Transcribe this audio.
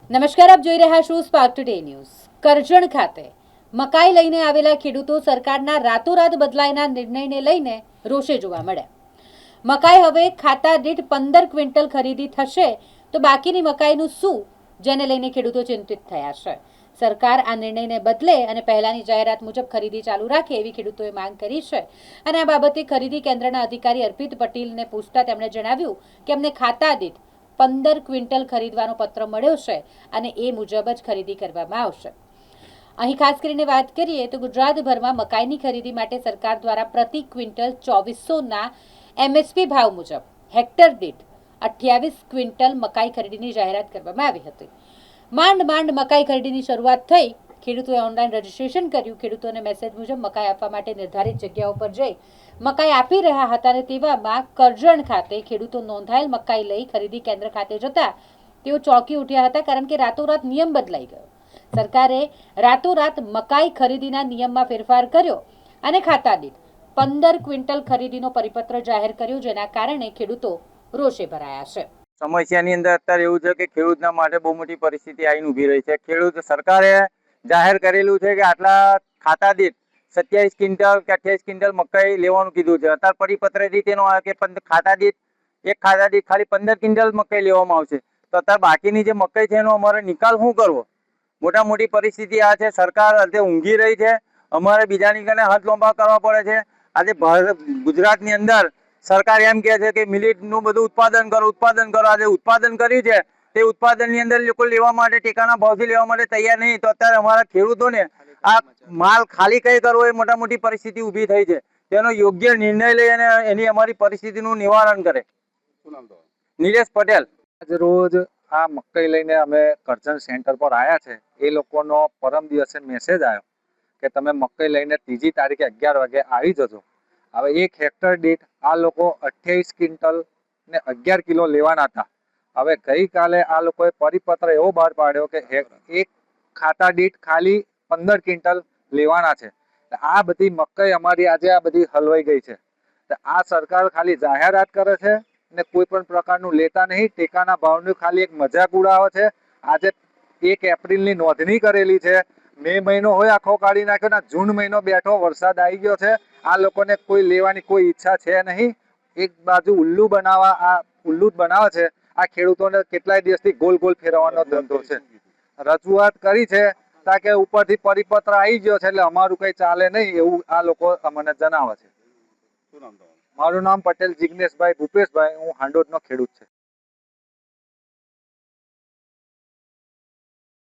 નમસ્કાર, આપ જોઈ રહ્યા છો સ્પાર્ક ટુડે ન્યૂઝ। કરજણ ખાતે મકાઈ લઈને આવેલા ખેડૂતો સરકારના રાતોરાત બદલાયના નિર્ણયને લઈને રોષે જોવા મળ્યા। મકાઈ હવે ખાતા દીઠ 15 ક્વિન્ટલ ખરીદી થશે તો બાકીની મકાઈનું શું, જેને લઈને ખેડૂતો ચિંતિત થયા છે। સરકાર આ નિર્ણયને બદલે અને પહેલાની જાહેરાત મુજબ ખરીદી ચાલુ રાખે એવી ખેડૂતોએ માંગ કરી છે। અને આ બાબતે ખરીદી કેન્દ્રના અધિકારી અર્પિત પટેલને પૂછતા તેમણે જણાવ્યું કે અમને ખાતા દીઠ 15 ક્વિન્ટલ ખરીદવાનો પત્ર મળ્યો છે અને એ મુજબ જ ખરીદી કરવામાં આવશે। અહીં ખાસ કરીને વાત કરીએ તો ગુજરાતભરમાં મકાઈની ખરીદી માટે સરકાર દ્વારા પ્રતિ ક્વિન્ટલ 2400ના એમએસપી ભાવ મુજબ હેક્ટર દીઠ 28 ક્વિન્ટલ મકાઈ ખરીદીની જાહેરાત કરવામાં આવી હતી। માંડ મકાઈ ખરીદીની શરૂઆત થઈ। ખેડૂતોએ ઓનલાઈન રજીસ્ટ્રેશન કર્યું। ખેડૂતોને મેસેજ મુજબ મકાઈ આપવા માટે નિર્ધારિત જગ્યાઓ પર જઈ મકાઈ આપી રહ્યા હતા અને તેવામાં કરજણ ખાતે ખેડૂતો નોંધાયેલ મકાઈ લઈ ખરીદી કેન્દ્ર ખાતે જતા તેઓ ચોંકી ઉઠ્યા હતા, કારણ કે રાતોરાત નિયમ બદલાઈ ગયો। સરકારે રાતોરાત મકાઈ ખરીદીના નિયમમાં ફેરફાર કર્યો અને ખાતા દીઠ 15 ક્વિન્ટલ ખરીદીનો પરિપત્ર જાહેર કર્યો, જેના કારણે ખેડૂતો રોષે ભરાયા છે। સમસ્યાની અંદર અત્યારે એવું છે કે ખેડૂતના માટે બહુ મોટી પરિસ્થિતિ આવીને ઊભી રહી છે। ખેડૂત સરકારે જાહેર કરેલું છે કે આટલા ખાતા દીઠ 27 ક્વિન્ટલ કે 28 ક્વિન્ટલ મકાઈ લેવાનું કીધું છે। અત્યારે પરિપત્રથી તેનો કે ખાતા દીઠ ખાલી 15 ક્વિન્ટલ મકાઈ લેવામાં આવશે, તો અત્યારે બાકીની જે મકાઈ છે એનો અમારે નિકાલ શું કરવો? મોટી પરિસ્થિતિ આ છે। સરકાર અત્યારે ઊંઘી રહી છે, અમારે બીજાની કને હાથ લોંબા કરવા પડે છે। આજે ગુજરાતની અંદર સરકાર એમ કહે છે કે મિલેટનું બધું ઉત્પાદન કરો। આજે ઉત્પાદન કર્યું છે તે ઉત્પાદનની અંદર લોકો લેવા માટે ટેકાના ભાવથી લેવા માટે તૈયાર નહીં, તો અત્યારે અમારા ખેડૂતોને આ માલ ખાલી કઈ કરવો એ મોટી પરિસ્થિતિ ઊભી થઈ છે। તેનો યોગ્ય નિર્ણય લઈ અને એની અમારી પરિસ્થિતિનું નિવારણ કરે। નિલેશ પટેલ। આજ રોજ આ મકાઈ લઈને અમે કરજણ સેન્ટર પર આવ્યા છે। એ લોકોનો પરમ દિવસે મેસેજ આવ્યો કે તમે મકાઈ લઈને 3જી તારીખે 11 વાગે આવી જજો। હવે 1 હેક્ટર દીઠ આ લોકો 28 ક્વિન્ટલ ને 11 કિલો લેવાના હતા। હવે ગઈકાલે આ લોકોએ પરિપત્ર એવો બહાર પાડ્યો કે એક ખાતા દીઠ ખાલી 15 ક્વિન્ટલ લેવાના છે। આ બધી મકાઈ અમારી આજે આ બધી હલવાઈ ગઈ છે। આ સરકાર ખાલી જાહેરાત કરે છે ને કોઈ પણ પ્રકારનું લેતા નહીં। ટેકાના ભાવની ખાલી એક મજાક ઉડાવે છે। આજે 1 એપ્રિલની નોંધણી કરેલી છે। મે મહિનો હોય આખો કાઢી નાખ્યો ને જૂન મહિનો બેઠો, વરસાદ આવી ગયો છે। આ લોકોને કોઈ લેવાની કોઈ ઈચ્છા છે નહીં। એક બાજુ ઉલ્લુ જ બનાવે છે। આ ખેડૂતોને કેટલાય દિવસથી ગોલ ફેરવવાનો ધંધો છે। રજૂઆત કરી છે તાકે ઉપરથી પરિપત્ર આવી ગયો છે એટલે અમારું કઈ ચાલે નહીં એવું આ લોકો અમને જણાવે છે। મારું નામ પટેલ જિગ્નેશભાઈ ભૂપેશભાઈ, હું હાંડોદનો ખેડૂત છે।